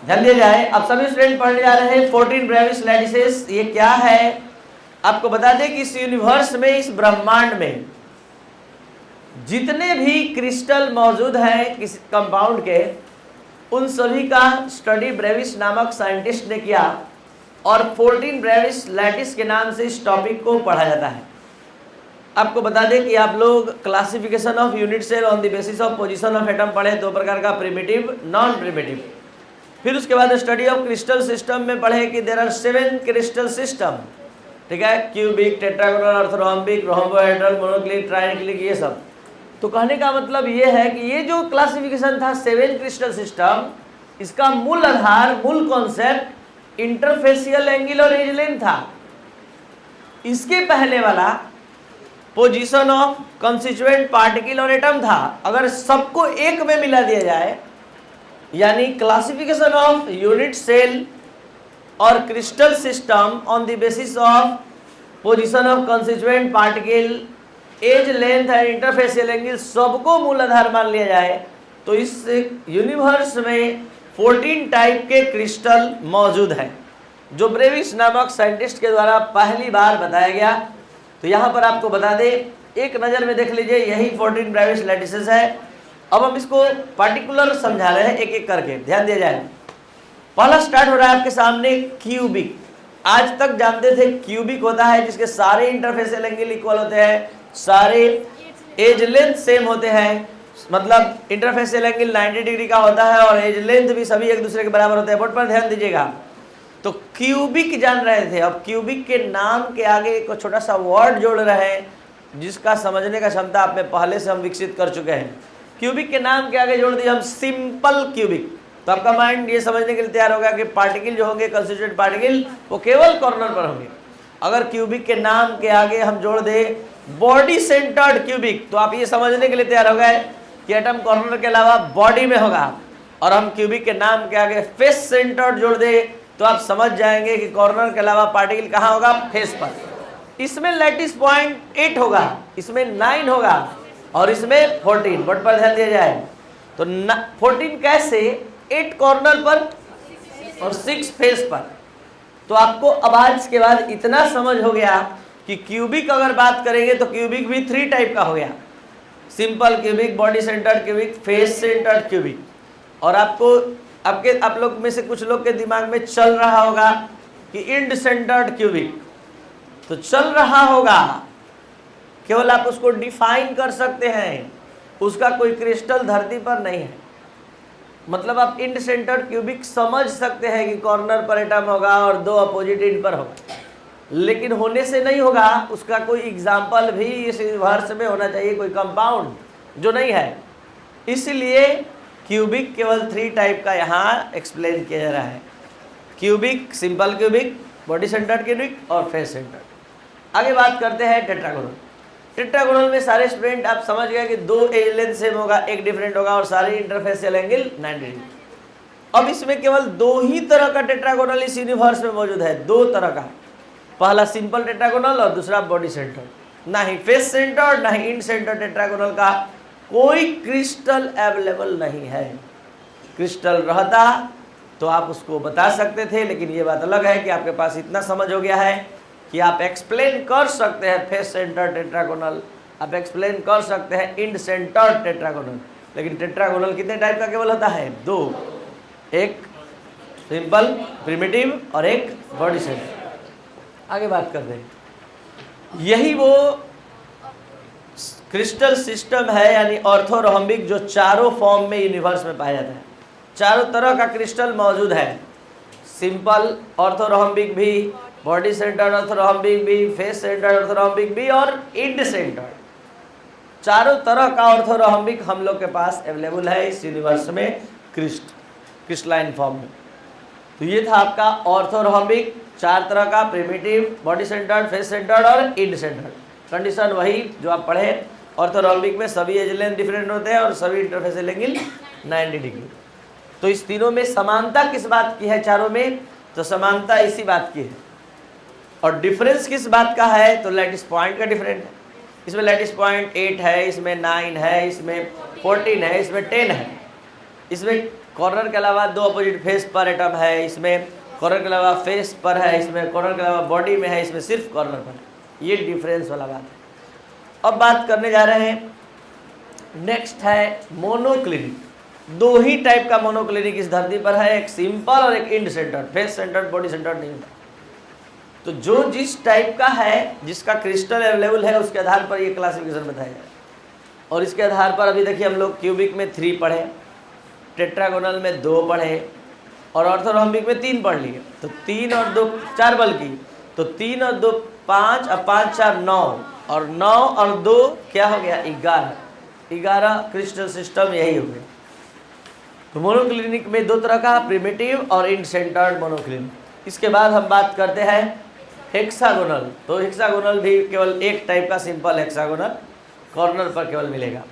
ध्यान दिया जाए। अब सभी स्टूडेंट पढ़ने जा रहे हैं 14 ब्रेविस लैटिसेस। ये क्या है आपको बता दें कि इस यूनिवर्स में, इस ब्रह्मांड में जितने भी क्रिस्टल मौजूद हैं किसी कंपाउंड के, उन सभी का स्टडी ब्रेविस नामक साइंटिस्ट ने किया और 14 ब्रेविस लैटिस के नाम से इस टॉपिक को पढ़ा जाता है। आपको बता दें कि आप लोग classification of unit cell on the basis of position of atom पढ़े, दो प्रकार का, प्रिमिटिव, नॉन प्रिमिटिव। फिर उसके बाद स्टडी ऑफ क्रिस्टल सिस्टम में पढ़े कि देयर आर 7 क्रिस्टल सिस्टम, ठीक है, क्यूबिक, टेट्रागोनल, ऑर्थोरॉम्बिक, रोम्बोहेड्रल, मोनोक्लिक, ट्राइक्लिक, ये सब। तो कहने का मतलब ये है कि ये जो क्लासिफिकेशन था 7 क्रिस्टल सिस्टम, इसका मूल आधार, मूल कॉन्सेप्ट इंटरफेसियल एंगल और एज लेंथ था। इसके पहले वाला पोजीशन ऑफ कंस्टिट्यूएंट पार्टिकल और एटम था। अगर सबको एक में मिला दिया जाए, यानी क्लासिफिकेशन ऑफ यूनिट सेल और crystal system on the basis of position of constituent particle, edge length and interfacial angle, सबको मूल आधार मान लिया जाए, तो इस यूनिवर्स में 14 टाइप के क्रिस्टल मौजूद हैं, जो ब्रेविस नामक साइंटिस्ट के द्वारा पहली बार बताया गया। तो यहाँ पर आपको बता दें, एक नज़र में देख लीजिए, यही 14 ब्रेविस लैटिसेस है। अब हम इसको पार्टिकुलर समझा रहे हैं एक एक करके, ध्यान दिया जाए। पहला स्टार्ट हो रहा है आपके सामने क्यूबिक। आज तक जानते थे क्यूबिक होता है जिसके सारे इंटरफेसियल एंगल इक्वल होते हैं, सारे एज लेंथ सेम होते हैं, मतलब इंटरफेसियल एंगल 90 डिग्री का होता है और एज लेंथ भी सभी एक दूसरे के बराबर होते हैं। बोर्ड पर ध्यान दीजिएगा। तो क्यूबिक जान रहे थे। अब क्यूबिक के नाम के आगे एक छोटा सा वर्ड जोड़ रहे हैं जिसका समझने का क्षमता आप में पहले से हम विकसित कर चुके हैं। क्यूबिक के नाम के आगे जोड़ दिया हम सिंपल क्यूबिक। तो आपका माइंड ये समझने के लिए तैयार होगा कि पार्टिकल जो होंगे, कंस्टिट्यूएंट पार्टिकल, वो केवल कॉर्नर पर होंगे। अगर क्यूबिक के नाम के आगे हम जोड़ दे बॉडी सेंटर्ड क्यूबिक, तो आप ये समझने के लिए तैयार हो गए कि एटम कॉर्नर के अलावा बॉडी में होगा। और हम क्यूबिक के नाम के आगे फेस सेंटर्ड जोड़ दे तो आप समझ जाएंगे कि कॉर्नर के अलावा पार्टिकल कहाँ होगा, फेस पर। इसमें लैटिस पॉइंट 8 होगा, इसमें 9 होगा और इसमें 14। बोर्ड पर ध्यान दिया जाए। तो 14 कैसे, 8 कॉर्नर पर और 6 फेस पर। तो आपको अब आज के बाद इतना समझ हो गया कि क्यूबिक अगर बात करेंगे तो क्यूबिक भी 3 टाइप का हो गया, simple cubic, body centred cubic, face centred cubic. और आप लोग में से कुछ लोग के दिमाग में चल रहा होगा कि इंड सेंटर्ड क्यूबिक, तो चल रहा होगा, केवल आप उसको डिफाइन कर सकते हैं, उसका कोई क्रिस्टल धरती पर नहीं है। मतलब आप इंड सेंटर्ड क्यूबिक समझ सकते हैं कि कॉर्नर पर एटम होगा और 2 अपोजिट इंड पर होगा, लेकिन होने से नहीं होगा, उसका कोई एग्जाम्पल भी इस यूनिवर्स में होना चाहिए, कोई कंपाउंड, जो नहीं है। इसलिए क्यूबिक केवल 3 टाइप का यहाँ एक्सप्लेन किया जा रहा है। Cubic, simple cubic, body centred cubic और फेस सेंटर्ड। आगे बात करते हैं टेट्रागोनल। टेट्रागोनल में सारे स्टूडेंट आप समझ गए कि 2 एज लेंथ सेम होगा, एक डिफरेंट होगा और सारे इंटरफेसियल एंगल 90 डिग्री। अब इसमें केवल 2 ही तरह का टेट्रागोनल इस यूनिवर्स में मौजूद है, 2 तरह का। पहला सिंपल टेट्रागोनल और दूसरा बॉडी सेंटर्ड। ना ही फेस सेंटर्ड ना ही इंड सेंटर्ड टेट्रागोनल का कोई क्रिस्टल अवेलेबल नहीं है। क्रिस्टल रहता तो आप उसको बता सकते थे, लेकिन ये बात अलग है कि आपके पास इतना समझ हो गया है कि आप एक्सप्लेन कर सकते हैं फेस सेंटर्ड टेट्रागोनल, आप एक्सप्लेन कर सकते हैं इंड सेंटर्ड टेट्रागोनल। लेकिन टेट्रागोनल कितने टाइप का केवल होता है, 2, एक सिंपल प्रिमिटिव और एक बॉडी सेंटर्ड। आगे बात करते हैं। यही वो क्रिस्टल सिस्टम है, यानी ऑर्थोरोम्बिक, जो चारों फॉर्म में यूनिवर्स में पाया जाता है। चारों तरह का क्रिस्टल मौजूद है, सिंपल ऑर्थोरोम्बिक भी, बॉडी सेंटर्ड ऑर्थोरोम्बिक भी, फेस सेंटर्ड ऑर्थोरोम्बिक भी और इंड सेंटर्ड। चारों तरह का ऑर्थोरोम्बिक हम लोग के पास अवेलेबल है इस यूनिवर्स में क्रिस्टलाइन फॉर्म में। तो ये था आपका ऑर्थोरोम्बिक, 4 तरह का, primitive, body centred, face centred और इंड सेंटर्ड। कंडीशन वही जो आप पढ़े, ऑर्थोरोम्बिक में सभी एज लेंथ डिफरेंट होते हैं और सभी इंटरफेसियल एंगल 90 डिग्री। तो इस तीनों में समानता किस बात की है, चारों में? तो समानता इसी बात की है। और डिफरेंस किस बात का है? तो लैटिस पॉइंट का डिफरेंट है। इसमें लैटिस पॉइंट 8 है, इसमें 9 है, इसमें 14 है, इसमें 10 है। इसमें कॉर्नर के अलावा 2 अपोजिट फेस पर एटम है, इसमें कॉर्नर के अलावा फेस पर है, इसमें कॉर्नर के अलावा बॉडी में है, इसमें सिर्फ कॉर्नर पर है। ये डिफरेंस वाला बात है। अब बात करने जा रहे हैं, नेक्स्ट है मोनोक्लिनिक। 2 ही टाइप का मोनोक्लिनिक इस धरती पर है, एक सिंपल और एक end centred, face centred, body centred नहीं होता। तो जो जिस टाइप का है, जिसका क्रिस्टल अवेलेबल है, उसके आधार पर ये क्लासिफिकेशन बताया जाए। और इसके आधार पर अभी देखिए हम लोग क्यूबिक में 3 पढ़े, टेट्रागोनल में 2 पढ़े और ऑर्थोरोम्बिक में 3 पढ़ लिए। तो 3 और 2 4 बल्कि, तो 3 और 2 5 और 5 4 9 और 9 और 2 क्या हो गया 11 क्रिस्टल सिस्टम यही हो गया। तो मोनोक्लिनिक में 2 तरह का, प्रिमिटिव और इंड सेंटर्ड मोनोक्लिनिक। इसके बाद हम बात करते हैं हेक्सागोनल। तो हेक्सागोनल भी केवल एक टाइप का सिंपल हेक्सागोनल कॉर्नर पर केवल मिलेगा।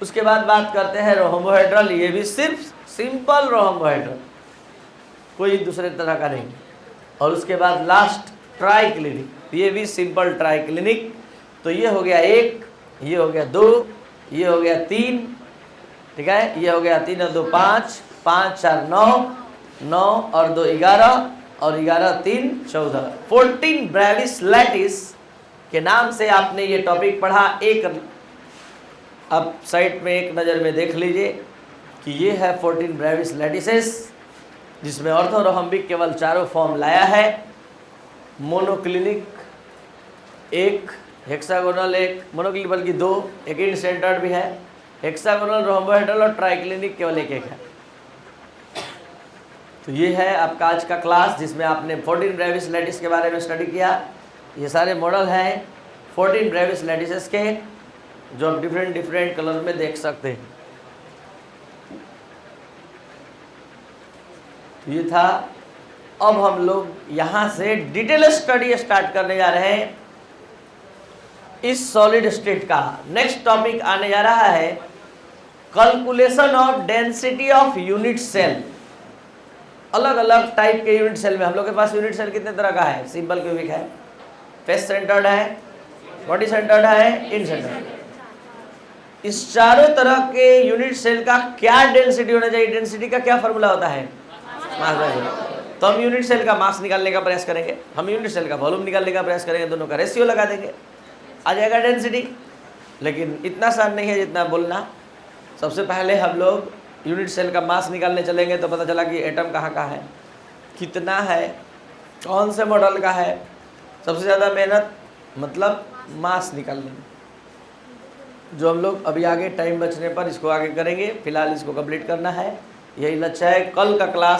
उसके बाद बात करते हैं रोम्बोहेड्रल, ये भी सिर्फ सिंपल रोम्बोहेड्रल, कोई दूसरे तरह का नहीं। और उसके बाद लास्ट ट्राइक्लिनिक, ये भी सिंपल ट्राइक्लिनिक। तो ये हो गया 1, ये हो गया 2, ये हो गया 3, ठीक है, ये हो गया 3 और 2 5, 5 4 9, 9 और 2 11 और 11 3 14, 14 ब्रेविस लैटिस के नाम से आपने ये टॉपिक पढ़ा। एक अब साइट में एक नज़र में देख लीजिए कि ये है 14 ब्रेविस लैटिसेस, जिसमें ऑर्थोरोम्बिक केवल 4 फॉर्म लाया है, मोनोक्लिनिक 1, हेक्सागोनल 1, मोनोक्लिनिक बल्कि 2, एक इंड सेंटर्ड भी है, हेक्सागोनल, रोम्बोहेड्रल और ट्राइक्लिनिक केवल एक है। तो ये है आपका आज का क्लास, जिसमें आपने 14 ब्रेविस लैटिस के बारे में स्टडी किया। ये सारे मॉडल हैं 14 ब्रेविस लैटिसेस के, जो आप डिफरेंट कलर में देख सकते हैं। तो ये था। अब हम लोग यहाँ से डिटेल स्टडी स्टार्ट करने जा रहे हैं इस सॉलिड स्टेट का। नेक्स्ट टॉपिक आने जा रहा है calculation of density of unit cell. अलग अलग टाइप के यूनिट सेल में हम लोग के पास यूनिट सेल कितने तरह का है? सिंपल क्यूबिक है, फेस सेंटर्ड है, बॉडी सेंटर्ड है, इंड सेंटर्ड। इस चारों तरह के यूनिट सेल का क्या डेंसिटी होना चाहिए? डेंसिटी का क्या फॉर्मूला होता है? मास। तो हम यूनिट सेल का मास निकालने का प्रयास करेंगे, हम यूनिट सेल का वॉल्यूम निकालने का प्रयास करेंगे, दोनों का रेशियो लगा देंगे, आ जाएगा डेंसिटी। लेकिन इतना आसान नहीं है जितना बोलना। सबसे पहले हम लोग यूनिट सेल का मास निकालने चलेंगे तो पता चला कि एटम कहाँ का है, कितना है, कौन से मॉडल का है। सबसे ज़्यादा मेहनत मतलब मास निकालने में, जो हम लोग अभी आगे टाइम बचने पर इसको आगे करेंगे। फिलहाल इसको कंप्लीट करना है, यही लक्ष्य है। कल का क्लास